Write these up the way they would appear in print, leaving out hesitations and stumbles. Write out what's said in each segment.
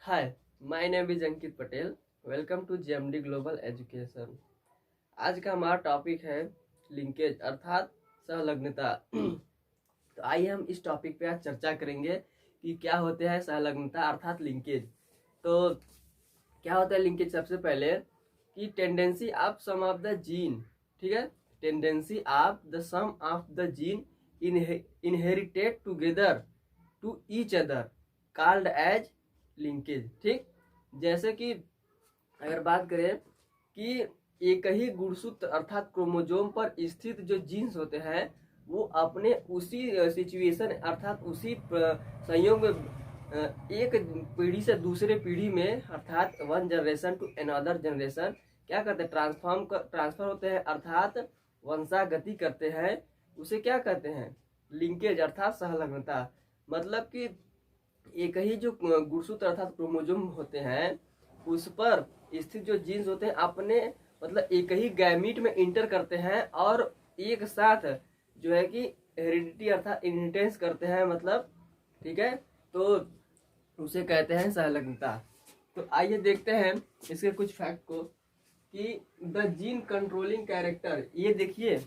Hi, my name is Ankit Patel. Welcome to JMD global education. आज का हमारा टॉपिक है लिंकेज अर्थात संलग्नता। तो आइए हम इस टॉपिक पे आज चर्चा करेंगे कि क्या होते हैं संलग्नता अर्थात लिंकेज। तो क्या होता है लिंकेज? सबसे पहले कि tendency of some of the gene, ठीक है, tendency of the some of the gene inherited together to each other called as linkage. ठीक, जैसे कि अगर बात करें कि एक ही गुणसूत्र अर्थात क्रोमोजोम पर स्थित जो जीन्स होते हैं वो अपने उसी सिचुएशन अर्थात उसी संयोग में एक पीढ़ी से दूसरे पीढ़ी में अर्थात one generation to another generation क्या करते हैं, ट्रांसफर होते हैं अर्थात वंशागति करते हैं। उसे क्या कहते हैं? लिंकेज अर्थात संलग्नता। मतलब कि एक ही जो गुणसूत्र अर्थात क्रोमोजोम होते हैं उस पर स्थित जो जीन्स होते हैं अपने मतलब एक ही गैमीट में इंटर करते हैं और एक साथ जो है कि हेरिडिटी अर्थात इनहेरिटेंस करते हैं, मतलब ठीक है, तो उसे कहते हैं संलग्नता। तो आइए देखते हैं इसके कुछ फैक्ट को कि द जीन कंट्रोलिंग कैरेक्टर, ये देखिए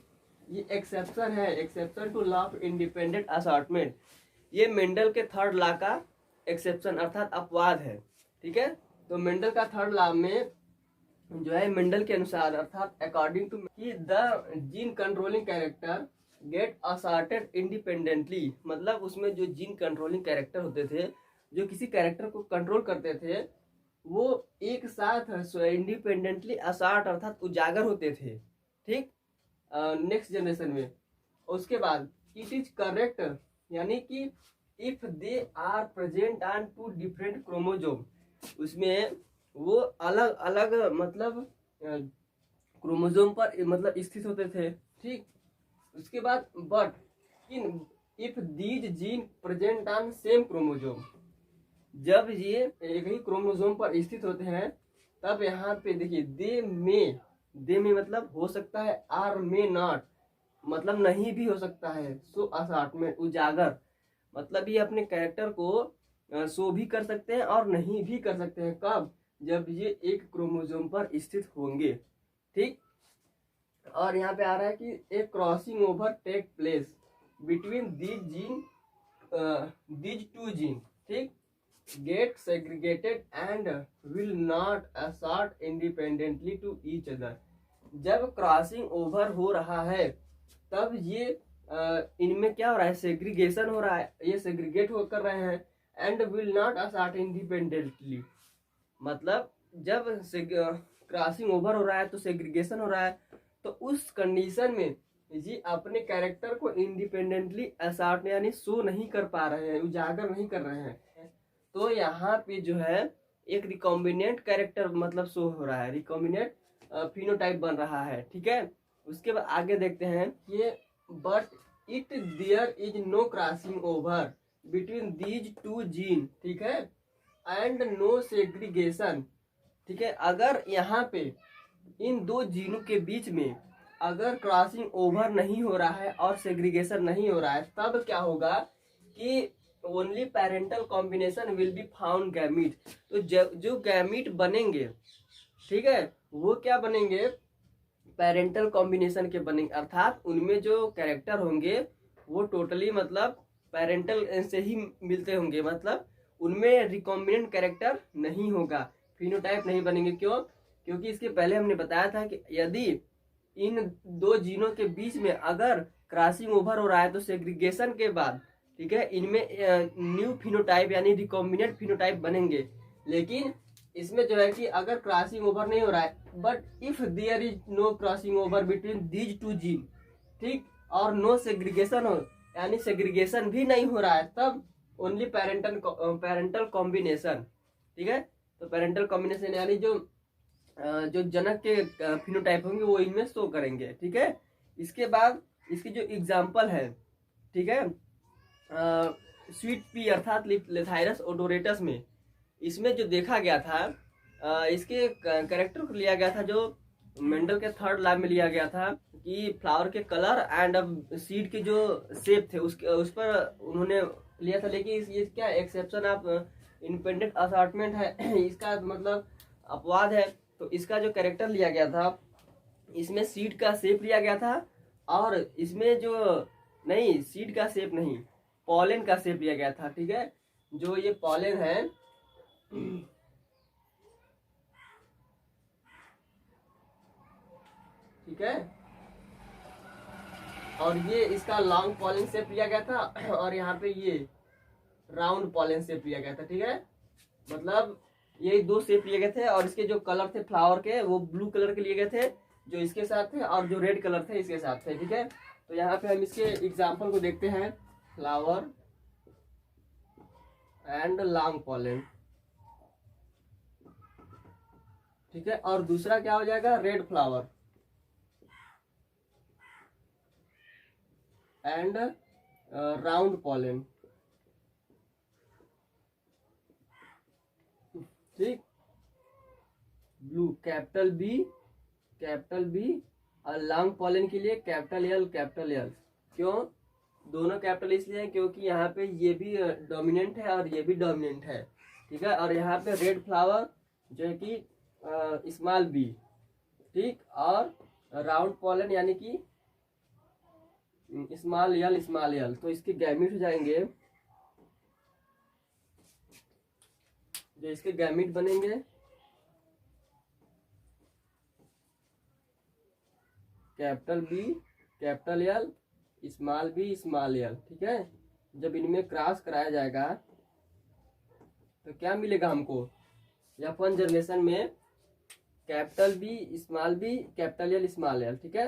ये एक्सेप्शन है, exception to law of independent assortment. ये मेंडल के थर्ड लॉ का एक्सेप्शन अर्थात अपवाद है। ठीक है, तो मेंडल का थर्ड लॉ में जो है मेंडल के अनुसार अर्थात according to the gene controlling character get assorted independently. मतलब उसमें जो जीन कंट्रोलिंग कैरेक्टर होते थे जो किसी कैरेक्टर को कंट्रोल करते थे वो एक साथ इंडिपेंडेंटली असॉर्ट अर्थात उजागर होते थे। ठीक, नेक्स्ट जनरेशन में। उसके बाद इट इज करेक्ट, यानी कि if they are present on two different chromosome, उसमें वो अलग अलग मतलब क्रोमोजोम पर मतलब स्थित होते थे। ठीक, उसके बाद but in if these gene present on same chromosome, जब ये एक ही क्रोमोजोम पर स्थित होते हैं तब यहाँ पे देखिए दे में मतलब हो सकता है, आर मे नॉट मतलब नहीं भी हो सकता है, सो असॉर्टमेंट उजागर मतलब ये अपने कैरेक्टर को शो भी कर सकते हैं और नहीं भी कर सकते हैं। कब? जब ये एक क्रोमोजोम पर स्थित होंगे। ठीक, और यहाँ पे आ रहा है कि एक crossing over take place between these two gene, ठीक, get segregated and will not assort independently to each other. जब क्रॉसिंग ओवर हो रहा है तब ये इनमें क्या हो रहा है, सेग्रीगेशन हो रहा है, ये सेग्रीगेट हो कर रहे हैं and will not assort independently. मतलब जब क्रॉसिंग ओवर हो रहा है तो सेग्रीगेशन हो रहा है, तो उस कंडीशन में ये अपने कैरेक्टर को इंडिपेंडेंटली असॉर्ट यानी शो नहीं कर पा रहे हैं, उजागर नहीं कर रहे हैं। तो यहाँ पे जो है एक रिकॉम्बिनेंट कैरेक्टर मतलब शो हो रहा है, रिकॉम्बिनेंट फिनोटाइप बन रहा है। ठीक है, उसके बाद आगे देखते हैं ये but it there is no crossing over between these two gene, ठीक है, एंड नो सेग्रीगेशन। ठीक है, अगर यहाँ पे इन दो जीनों के बीच में अगर क्रॉसिंग ओवर नहीं हो रहा है और सेग्रीगेशन नहीं हो रहा है तब क्या होगा कि only parental combination will be found gamete. तो जो गैमीट बनेंगे, ठीक है, वो क्या बनेंगे, पेरेंटल कॉम्बिनेशन के बनेंगे, अर्थात उनमें जो कैरेक्टर होंगे वो टोटली मतलब पेरेंटल से ही मिलते होंगे, मतलब उनमें रिकॉम्बिनेंट कैरेक्टर नहीं होगा, फिनोटाइप नहीं बनेंगे। क्यों? क्योंकि इसके पहले हमने बताया था कि यदि इन दो जीनों के बीच में अगर क्रॉसिंग ओवर हो रहा है तो सेग्रीगेशन के बाद, ठीक है, इनमें न्यू फिनोटाइप यानी रिकॉम्बिनेंट फिनोटाइप बनेंगे। लेकिन इसमें जो है कि अगर क्रॉसिंग ओवर नहीं हो रहा है, but if there is no crossing over between these two gene, ठीक, और नो सेग्रीगेशन हो यानी सेग्रीगेशन भी नहीं हो रहा है, तब ओनली पेरेंटल कॉम्बिनेशन। ठीक है, तो पेरेंटल कॉम्बिनेशन यानी जो जनक के फिनोटाइप होंगे वो इनमें शो करेंगे। ठीक है, इसके बाद इसकी जो एग्जाम्पल है, ठीक है, स्वीट पी अर्थात लेथाइरस ओडोरेटस में, इसमें जो देखा गया था इसके कैरेक्टर को लिया गया था जो मेंडल के थर्ड लॉ में लिया गया था कि फ्लावर के कलर एंड सीड के जो शेप थे उस पर उन्होंने लिया था। लेकिन ये क्या एक्सेप्शन आप इंडिपेंडेंट असॉर्टमेंट है इसका मतलब अपवाद है। तो इसका जो कैरेक्टर लिया गया था, इसमें सीड का शेप लिया गया था, और इसमें जो नहीं, सीड का शेप नहीं, पॉलन का शेप लिया गया था। ठीक है, जो ये पॉलन है, ठीक है, और ये इसका लॉन्ग पॉलन शेप लिया गया था, और यहाँ पे ये राउंड पॉलन शेप लिया गया था। ठीक है, मतलब ये दो शेप लिए गए थे, और इसके जो कलर थे फ्लावर के वो ब्लू कलर के लिए गए थे जो इसके साथ थे, और जो रेड कलर थे इसके साथ थे। ठीक है, तो यहाँ पे हम इसके एग्जाम्पल को देखते हैं, फ्लावर एंड लॉन्ग पॉलन। ठीक है, और दूसरा क्या हो जाएगा, red flower and round pollen. ठीक, ब्लू कैपिटल बी, और लॉन्ग पॉलन के लिए कैपिटल एल। क्यों दोनों कैपिटल इसलिए है क्योंकि यहाँ पे ये भी डोमिनेंट है और ये भी डोमिनेंट है। ठीक है, और यहाँ पे रेड फ्लावर जो है कि स्मॉल बी। ठीक, और राउंड पॉलन यानी कि स्मॉल एल। तो इसके गैमीट हो जाएंगे, जो इसके गैमीट बनेंगे capital B, capital L, small b, small l. ठीक है, जब इनमें क्रॉस कराया जाएगा तो क्या मिलेगा हमको, F1 जनरेशन में capital B, small b, capital L, small l. ठीक है,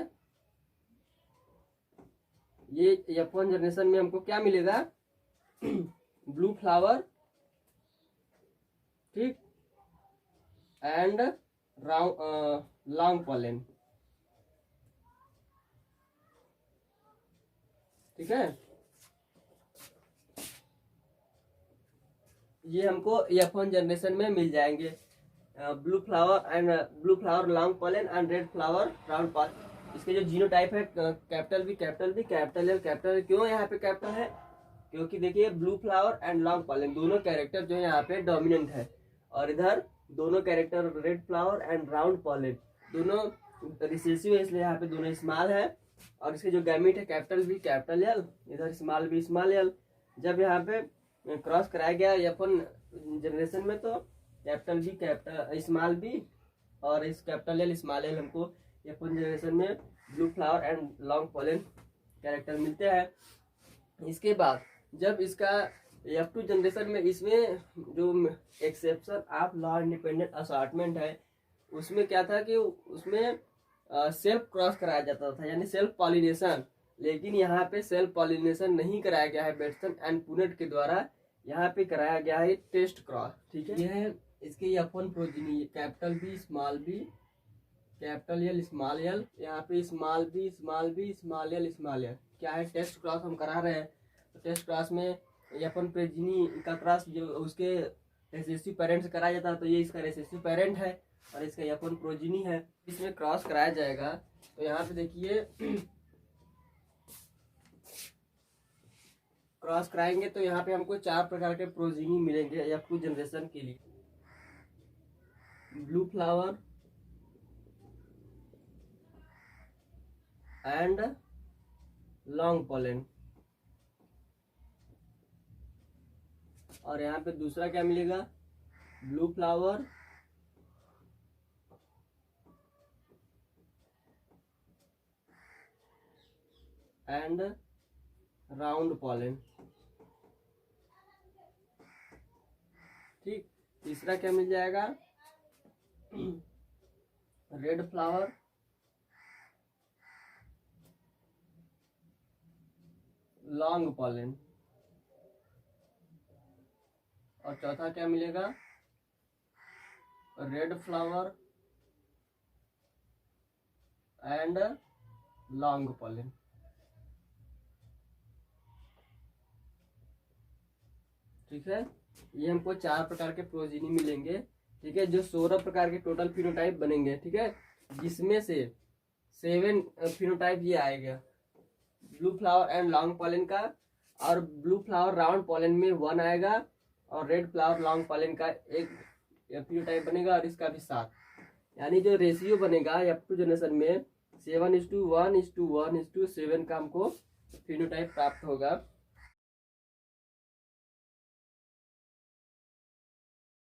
ये F1 जनरेशन में हमको क्या मिलेगा, ब्लू फ्लावर, ठीक, एंड लॉन्ग पॉलन। ठीक है, ये हमको F1 जनरेशन में मिल जाएंगे, blue flower long pollen and red flower round pollen. इसके जो जीनोटाइप है capital B, capital L, capital. क्यों यहाँ पे कैपिटल है, क्योंकि देखिए blue flower and long pollen दोनों कैरेक्टर जो है यहाँ पे डोमिनेंट है, और इधर दोनों character red flower and round pollen दोनों रिसेसिव है, इसलिए यहाँ पे दोनों स्मॉल है। और इसके जो गैमीट है कैपिटल बी, कैपिटल एल, इधर स्मॉल बी, स्मॉल एल। जब यहाँ पे क्रॉस कराया गया F1 जनरेशन में तो capital B, capital small b, और इस कैपिटल एल, स्मॉल एल हमको F1 जनरेशन में blue flower and long pollen character मिलते हैं। इसके बाद जब इसका F2 जनरेशन में, इसमें जो exception of law independent assortment है, उसमें क्या था कि उसमें सेल्फ क्रॉस कराया जाता था, यानी सेल्फ पॉलिनेशन। लेकिन यहाँ पे सेल्फ पॉलिनेशन नहीं कराया गया है बेटसन एंड पुनेट के द्वारा, यहाँ पे कराया गया है टेस्ट क्रॉस। ठीक है, यह है इसके F1 progeny, capital B, small b, capital L, small l, यहाँ पे small b, small l, small l. क्या है, टेस्ट क्रॉस हम करा रहे हैं। तो टेस्ट क्रॉस में F1 प्रोजीनी का क्रॉस जो उसके रिसेसिव पेरेंट से कराया जाता है, तो ये इसका रिसेसिव पेरेंट है और इसका F1 प्रोजीनी है, इसमें क्रॉस कराया जाएगा। तो यहाँ पे देखिए क्रॉस कराएंगे तो यहाँ पे हमको 4 प्रकार के प्रोजीनी मिलेंगे F2 जनरेशन के लिए, blue flower and long pollen. और यहाँ पे दूसरा क्या मिलेगा, blue flower and round pollen. ठीक, तीसरा क्या मिल जाएगा, रेड फ्लावर लॉन्ग पॉलन। और चौथा क्या मिलेगा, red flower and long pollen. ठीक है, ये हमको 4 प्रकार के प्रोजीनी मिलेंगे। ठीक है, जो 16 प्रकार के टोटल फिनोटाइप बनेंगे। ठीक है, जिसमें से 7 फिनोटाइप ये आएगा blue flower and long pollen का, और ब्लू फ्लावर राउंड पॉलन में 1 आएगा, और रेड फ्लावर लॉन्ग पॉलन का एक फिनोटाइप बनेगा और इसका भी 7। यानी जो रेशियो बनेगा F2 जनरेशन में 7:1:1:7 का हमको फिनोटाइप प्राप्त होगा।